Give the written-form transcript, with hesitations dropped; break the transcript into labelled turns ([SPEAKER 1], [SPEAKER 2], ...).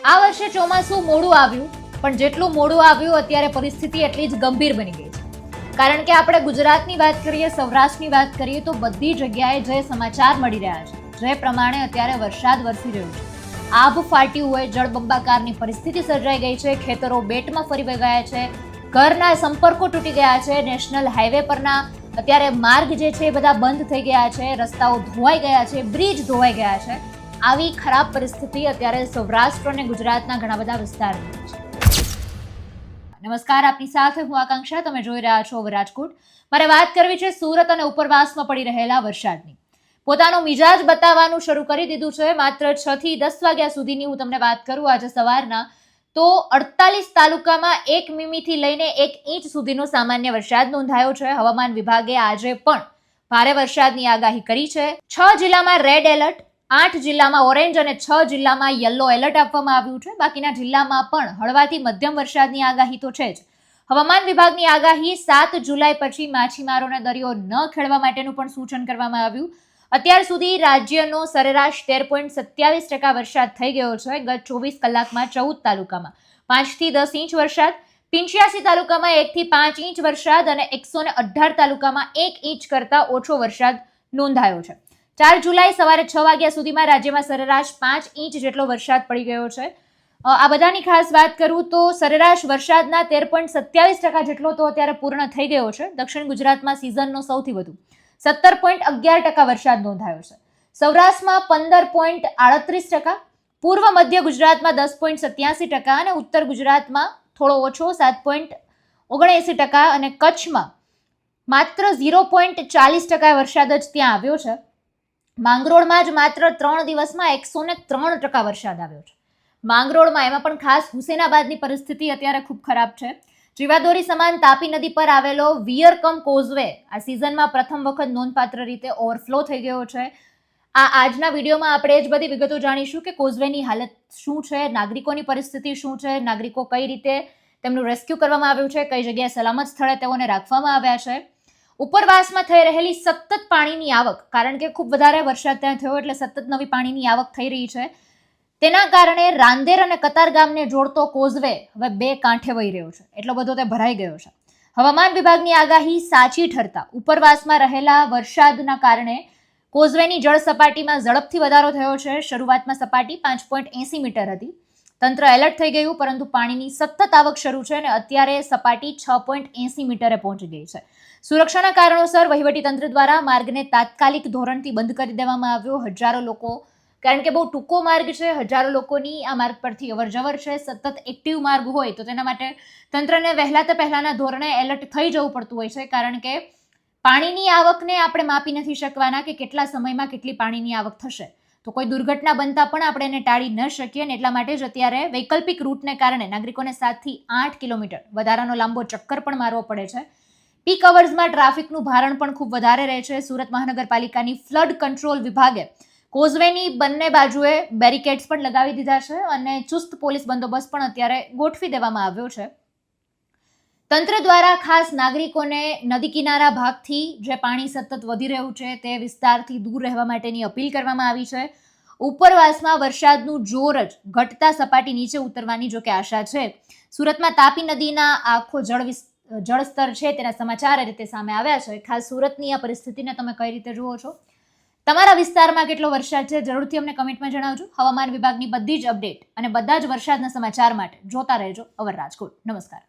[SPEAKER 1] આ વર્ષે ચોમાસું મોડું આવ્યું, પણ જેટલું મોડું આવ્યું અત્યારે પરિસ્થિતિ એટલી જ ગંભીર બની ગઈ છે. કારણ કે આપણે ગુજરાતની વાત કરીએ, સૌરાષ્ટ્રની વાત કરીએ તો બધી જગ્યાએ જે સમાચાર મળી રહ્યા છે, જે પ્રમાણે અત્યારે વરસાદ વરસી રહ્યો છે, આભ ફાટ્યું હોય, જળબંબાકારની પરિસ્થિતિ સર્જાઈ ગઈ છે, ખેતરો બેટમાં ફરી ગયા છે, ઘરના સંપર્કો તૂટી ગયા છે, નેશનલ હાઈવે પરના અત્યારે માર્ગ જે છે એ બધા બંધ થઈ ગયા છે, રસ્તાઓ ધોવાઈ ગયા છે, બ્રિજ ધોવાઈ ગયા છે. આવી ખરાબ પરિસ્થિતિ અત્યારે સૌરાષ્ટ્ર અને ગુજરાતના ઘણા બધા વિસ્તારમાં છે. નમસ્કાર, આપની સાથે હું આકાંક્ષા. તમે જોઈ રહ્યા છો રાજકોટ. મારે વાત કરવી છે સુરત અને ઉપરવાસમાં પડી રહેલા વરસાદની. પોતાનો મિજાજ બતાવવાનું શરૂ કરી દીધું છે. માત્ર 6 થી 10 વાગ્યા સુધીની હું તમને વાત કરું આજે સવારના, તો 48 તાલુકામાં 1 મીમીથી લઈને 1 ઇંચ સુધીનો સામાન્ય વરસાદ નોંધાયો છે. હવામાન વિભાગે આજે પણ ભારે વરસાદની આગાહી કરી છે. 6 જિલ્લામાં રેડ એલર્ટ, 8 જિલ્લામાં ઓરેન્જ અને 6 જિલ્લામાં યલો એલર્ટ આપવામાં આવ્યું છે. બાકીના જિલ્લામાં પણ હળવાથી મધ્યમ વરસાદની આગાહી તો છે જ. હવામાન વિભાગની આગાહી 7 જુલાઈ પછી માછીમારોને દરિયો ન ખેડવા માટેનું પણ સૂચન કરવામાં આવ્યું. અત્યાર સુધી રાજ્યનો સરેરાશ 13.27% વરસાદ થઈ ગયો છે. ગત 24 કલાકમાં 14 તાલુકામાં 5 થી 10 ઇંચ વરસાદ, 85 તાલુકામાં 1 થી 5 ઇંચ વરસાદ અને 118 તાલુકામાં 1 ઇંચ કરતા ઓછો વરસાદ નોંધાયો છે. 4 જુલાઈ સવારે 6 વાગ્યા સુધીમાં રાજ્યમાં સરેરાશ 5 ઇંચ જેટલો વરસાદ પડી ગયો છે. આ બધાની ખાસ વાત કરું તો સરેરાશ વરસાદના 13.27% જેટલો તો અત્યારે પૂર્ણ થઈ ગયો છે. દક્ષિણ ગુજરાતમાં સિઝનનો સૌથી વધુ 17.11% વરસાદ નોંધાયો છે. સૌરાષ્ટ્રમાં 15.38%, પૂર્વ મધ્ય ગુજરાતમાં 10.87% અને ઉત્તર ગુજરાતમાં થોડો ઓછો 7.79% અને કચ્છમાં માત્ર 0.40% વરસાદ જ ત્યાં આવ્યો છે. માંગરોળમાં જ માત્ર 3 દિવસમાં 103% વરસાદ આવ્યો છે. માંગરોળમાં એમાં પણ ખાસ હુસેનાબાદની પરિસ્થિતિ અત્યારે ખૂબ ખરાબ છે. જીવાદોરી સમાન તાપી નદી પર આવેલો વિયરકમ કોઝવે આ સિઝનમાં પ્રથમ વખત નોંધપાત્ર રીતે ઓવરફ્લો થઈ ગયો છે. આજના વિડીયોમાં આપણે જ બધી વિગતો જાણીશું કે કોઝવેની હાલત શું છે, નાગરિકોની પરિસ્થિતિ શું છે, નાગરિકો કઈ રીતે તેમનું રેસ્ક્યુ કરવામાં આવ્યું છે, કઈ જગ્યાએ સલામત સ્થળે તેઓને રાખવામાં આવ્યા છે. ઉપરવાસમાં થઈ રહેલી સતત પાણીની આવક, કારણ કે ખૂબ વધારે વરસાદ ત્યાં થયો એટલે સતત નવી પાણીની આવક થઈ રહી છે, તેના કારણે રાંદેર અને કતારગામને જોડતો કોઝવે હવે 2 કાંઠે વહી રહ્યો છે. એટલો બધો તે ભરાઈ ગયો છે. હવામાન વિભાગની આગાહી સાચી ઠરતા ઉપરવાસમાં રહેલા વરસાદના કારણે કોઝવેની જળ સપાટીમાં ઝડપથી વધારો થયો છે. શરૂઆતમાં સપાટી 5.80 મીટર હતી. તંત્ર એલર્ટ થઈ ગયું, પરંતુ પાણીની સતત આવક શરૂ છે અને અત્યારે સપાટી 6.80 મીટરે પહોંચી ગઈ છે. સુરક્ષાના કારણોસર વહીવટીતંત્ર દ્વારા માર્ગને તાત્કાલિક ધોરણથી બંધ કરી દેવામાં આવ્યો. હજારો લોકો, કારણ કે બહુ ટૂંકો માર્ગ છે, હજારો લોકોની આ માર્ગ પરથી અવરજવર છે. સતત એક્ટિવ માર્ગ હોય તો તેના માટે તંત્રને પહેલાના ધોરણે એલર્ટ થઈ જવું પડતું હોય છે, કારણ કે પાણીની આવકને આપણે માપી નથી શકવાના કે કેટલા સમયમાં કેટલી પાણીની આવક થશે. તો કોઈ દુર્ઘટના બનતા પણ આપણે એને ટાળી ન શકીએ ને એટલા માટે જ અત્યારે વૈકલ્પિક રૂટને કારણે નાગરિકોને 7 થી 8 કિલોમીટર વધારાનો લાંબો ચક્કર પણ મારવો પડે છે. પીક અવર્સમાં ટ્રાફિકનું ભારણ પણ ખૂબ વધારે રહે છે. સુરત મહાનગરપાલિકાની ફ્લડ કંટ્રોલ વિભાગે કોઝવેની બંને બાજુએ બેરિકેડ્સ પણ લગાવી દીધા છે અને ચુસ્ત પોલીસ બંદોબસ્ત પણ અત્યારે ગોઠવી દેવામાં આવ્યો છે. તંત્ર દ્વારા ખાસ નાગરિકોને નદી કિનારા ભાગથી જે પાણી સતત વધી રહ્યું છે તે વિસ્તારથી દૂર રહેવા માટેની અપીલ કરવામાં આવી છે. ઉપરવાસમાં વરસાદનું જોર જ ઘટતા સપાટી નીચે ઉતરવાની જો કે આશા છે. સુરતમાં તાપી નદીના આખો જળસ્તર છે તેના સમાચાર એ રીતે સામે આવ્યા છે. ખાસ સુરતની આ પરિસ્થિતિને તમે કઈ રીતે જુઓ છો? તમારા વિસ્તારમાં કેટલો વરસાદ છે જરૂરથી અમને કમેન્ટમાં જણાવજો. હવામાન વિભાગની બધી જ અપડેટ અને બધા જ વરસાદના સમાચાર માટે જોતા રહેજો અવર રાજકોટ. નમસ્કાર.